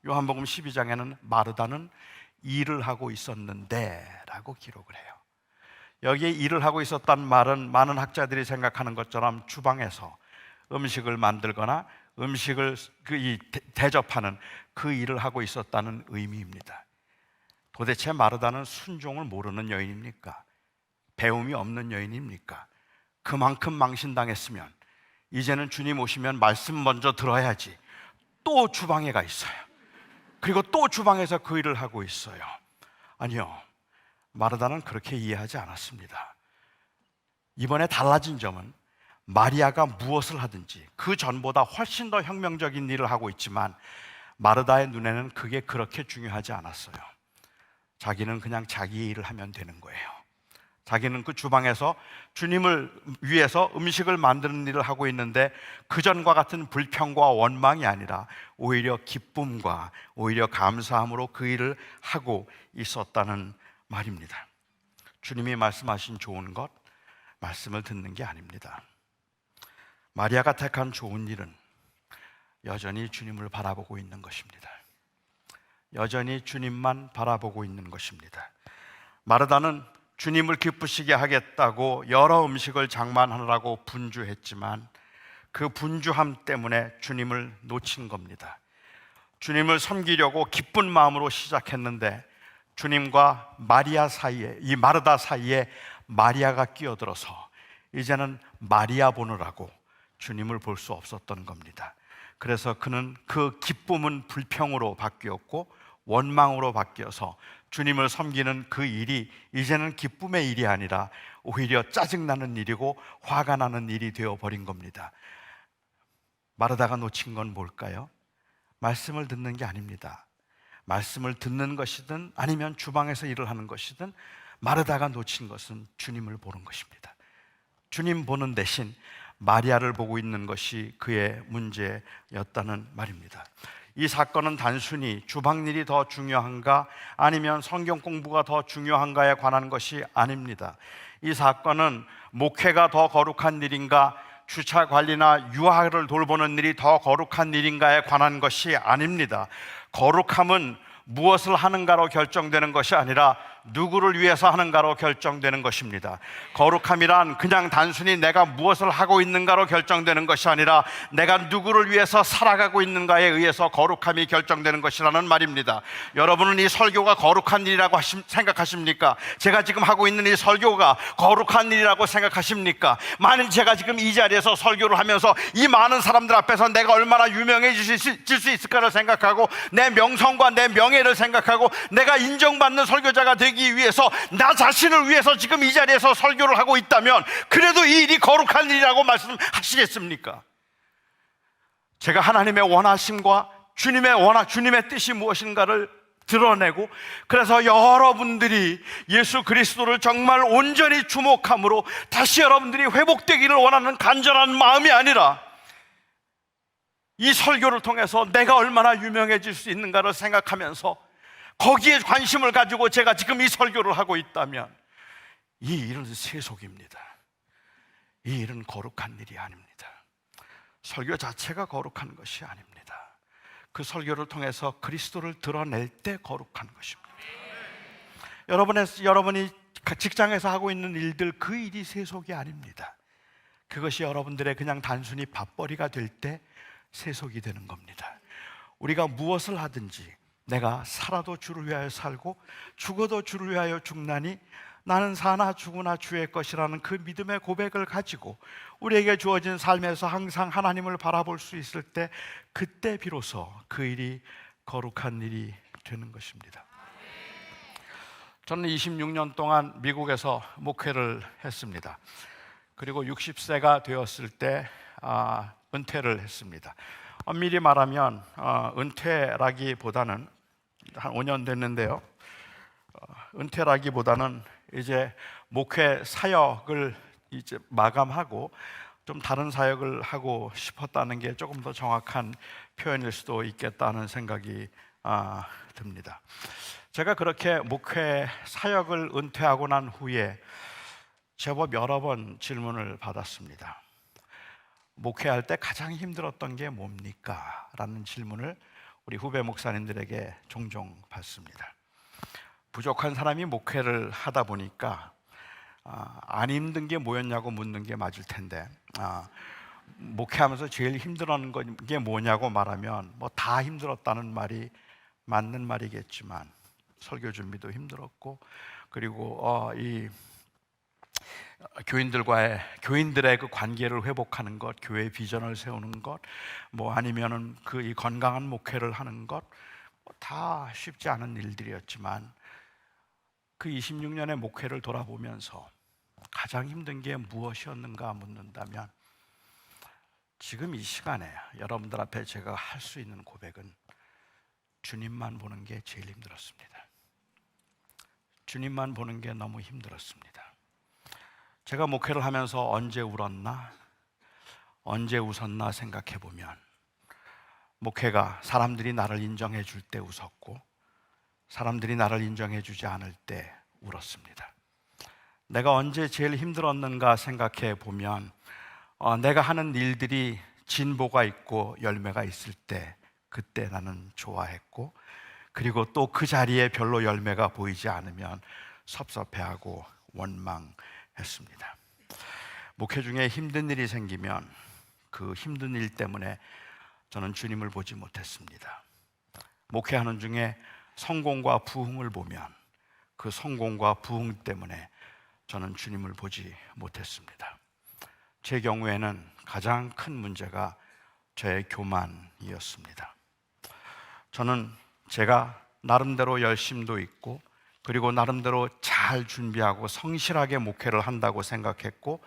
요한복음 12장에는 마르다는 일을 하고 있었는데 라고 기록을 해요. 여기에 일을 하고 있었다는 말은 많은 학자들이 생각하는 것처럼 주방에서 음식을 만들거나 음식을 대접하는 그 일을 하고 있었다는 의미입니다. 도대체 마르다는 순종을 모르는 여인입니까? 배움이 없는 여인입니까? 그만큼 망신당했으면 이제는 주님 오시면 말씀 먼저 들어야지. 또 주방에 가 있어요. 그리고 또 주방에서 그 일을 하고 있어요. 아니요, 마르다는 그렇게 이해하지 않았습니다. 이번에 달라진 점은 마리아가 무엇을 하든지 그 전보다 훨씬 더 혁명적인 일을 하고 있지만 마르다의 눈에는 그게 그렇게 중요하지 않았어요. 자기는 그냥 자기 일을 하면 되는 거예요. 자기는 그 주방에서 주님을 위해서 음식을 만드는 일을 하고 있는데 그전과 같은 불평과 원망이 아니라 오히려 기쁨과 오히려 감사함으로 그 일을 하고 있었다는 말입니다. 주님이 말씀하신 좋은 것, 말씀을 듣는 게 아닙니다. 마리아가 택한 좋은 일은 여전히 주님을 바라보고 있는 것입니다. 여전히 주님만 바라보고 있는 것입니다. 마르다는 주님을 기쁘시게 하겠다고 여러 음식을 장만하느라고 분주했지만 그 분주함 때문에 주님을 놓친 겁니다. 주님을 섬기려고 기쁜 마음으로 시작했는데 주님과 마리아 사이에, 이 마르다 사이에 마리아가 끼어들어서 이제는 마리아 보느라고 주님을 볼 수 없었던 겁니다. 그래서 그는 그 기쁨은 불평으로 바뀌었고 원망으로 바뀌어서 주님을 섬기는 그 일이 이제는 기쁨의 일이 아니라 오히려 짜증나는 일이고 화가 나는 일이 되어버린 겁니다. 마르다가 놓친 건 뭘까요? 말씀을 듣는 게 아닙니다. 말씀을 듣는 것이든 아니면 주방에서 일을 하는 것이든 마르다가 놓친 것은 주님을 보는 것입니다. 주님 보는 대신 마리아를 보고 있는 것이 그의 문제였다는 말입니다. 이 사건은 단순히 주방일이 더 중요한가 아니면 성경 공부가 더 중요한가에 관한 것이 아닙니다. 이 사건은 목회가 더 거룩한 일인가 주차 관리나 유아를 돌보는 일이 더 거룩한 일인가에 관한 것이 아닙니다. 거룩함은 무엇을 하는가로 결정되는 것이 아니라 누구를 위해서 하는가로 결정되는 것입니다. 거룩함이란 그냥 단순히 내가 무엇을 하고 있는가로 결정되는 것이 아니라 내가 누구를 위해서 살아가고 있는가에 의해서 거룩함이 결정되는 것이라는 말입니다. 여러분은 이 설교가 거룩한 일이라고 생각하십니까? 제가 지금 하고 있는 이 설교가 거룩한 일이라고 생각하십니까? 만일 제가 지금 이 자리에서 설교를 하면서 이 많은 사람들 앞에서 내가 얼마나 유명해질 수 있을까를 생각하고 내 명성과 내 명예를 생각하고 내가 인정받는 설교자가 되기 위해서 나 자신을 위해서 지금 이 자리에서 설교를 하고 있다면 그래도 이 일이 거룩한 일이라고 말씀하시겠습니까? 제가 하나님의 원하심과 주님의 뜻이 무엇인가를 드러내고 그래서 여러분들이 예수 그리스도를 정말 온전히 주목함으로 다시 여러분들이 회복되기를 원하는 간절한 마음이 아니라 이 설교를 통해서 내가 얼마나 유명해질 수 있는가를 생각하면서 거기에 관심을 가지고 제가 지금 이 설교를 하고 있다면 이 일은 세속입니다. 이 일은 거룩한 일이 아닙니다. 설교 자체가 거룩한 것이 아닙니다. 그 설교를 통해서 그리스도를 드러낼 때 거룩한 것입니다. 여러분이 직장에서 하고 있는 일들, 그 일이 세속이 아닙니다. 그것이 여러분들의 그냥 단순히 밥벌이가 될 때 세속이 되는 겁니다. 우리가 무엇을 하든지 내가 살아도 주를 위하여 살고 죽어도 주를 위하여 죽나니 나는 사나 죽으나 주의 것이라는 그 믿음의 고백을 가지고 우리에게 주어진 삶에서 항상 하나님을 바라볼 수 있을 때 그때 비로소 그 일이 거룩한 일이 되는 것입니다. 저는 26년 동안 미국에서 목회를 했습니다. 그리고 60세가 되었을 때 은퇴를 했습니다. 엄밀히 말하면 은퇴라기보다는 한 5년 됐는데요. 은퇴라기보다는 이제 목회 사역을 이제 마감하고 좀 다른 사역을 하고 싶었다는 게 조금 더 정확한 표현일 수도 있겠다는 생각이 듭니다. 제가 그렇게 목회 사역을 은퇴하고 난 후에 제법 여러 번 질문을 받았습니다. 목회할 때 가장 힘들었던 게 뭡니까? 라는 질문을 우리 후배 목사님들에게 종종 받습니다. 부족한 사람이 목회를 하다 보니까 안 힘든 게 뭐였냐고 묻는 게 맞을 텐데, 목회하면서 제일 힘들었는 게 뭐냐고 말하면 뭐 다 힘들었다는 말이 맞는 말이겠지만, 설교 준비도 힘들었고, 그리고 이 교인들의 그 관계를 회복하는 것, 교회 비전을 세우는 것, 뭐 아니면은 그 이 건강한 목회를 하는 것, 다 쉽지 않은 일들이었지만, 그 26년의 목회를 돌아보면서 가장 힘든 게 무엇이었는가 묻는다면, 지금 이 시간에 여러분들 앞에 제가 할 수 있는 고백은 주님만 보는 게 제일 힘들었습니다. 주님만 보는 게 너무 힘들었습니다. 제가 목회를 하면서 언제 울었나, 언제 웃었나 생각해 보면, 목회가 사람들이 나를 인정해 줄 때 웃었고, 사람들이 나를 인정해 주지 않을 때 울었습니다. 내가 언제 제일 힘들었는가 생각해 보면, 내가 하는 일들이 진보가 있고 열매가 있을 때, 그때 나는 좋아했고, 그리고 또 그 자리에 별로 열매가 보이지 않으면 섭섭해하고 원망했습니다. 목회 중에 힘든 일이 생기면 그 힘든 일 때문에 저는 주님을 보지 못했습니다. 목회하는 중에 성공과 부흥을 보면 그 성공과 부흥 때문에 저는 주님을 보지 못했습니다. 제 경우에는 가장 큰 문제가 저의 교만이었습니다. 저는 제가 나름대로 열심도 있고, 그리고 나름대로 잘 준비하고 성실하게 목회를 한다고 생각했고,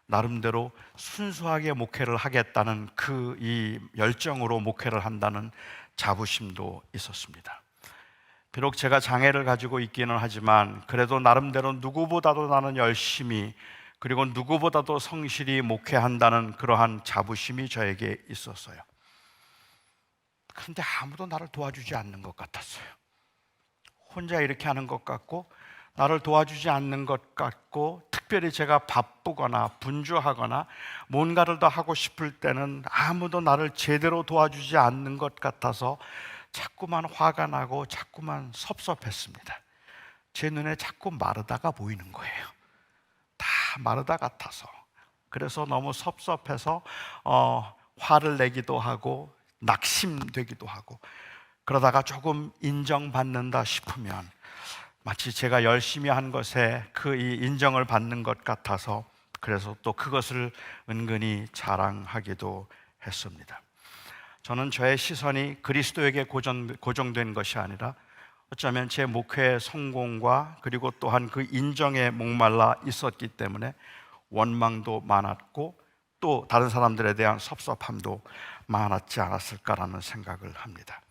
나름대로 순수하게 목회를 하겠다는 그 이 열정으로 목회를 한다는 자부심도 있었습니다. 비록 제가 장애를 가지고 있기는 하지만, 그래도 나름대로 누구보다도 나는 열심히, 그리고 누구보다도 성실히 목회한다는 그러한 자부심이 저에게 있었어요. 그런데 아무도 나를 도와주지 않는 것 같았어요. 혼자 이렇게 하는 것 같고, 나를 도와주지 않는 것 같고, 특별히 제가 바쁘거나 분주하거나 뭔가를 더 하고 싶을 때는 아무도 나를 제대로 도와주지 않는 것 같아서 자꾸만 화가 나고 자꾸만 섭섭했습니다. 제 눈에 자꾸 마르다가 보이는 거예요. 다 마르다 같아서. 그래서 너무 섭섭해서 화를 내기도 하고 낙심되기도 하고, 그러다가 조금 인정받는다 싶으면 마치 제가 열심히 한 것에 그 이 인정을 받는 것 같아서, 그래서 또 그것을 은근히 자랑하기도 했습니다. 저는 저의 시선이 그리스도에게 고정된 것이 아니라 어쩌면 제 목회의 성공과 그리고 또한 그 인정에 목말라 있었기 때문에 원망도 많았고, 또 다른 사람들에 대한 섭섭함도 많았지 않았을까라는 생각을 합니다.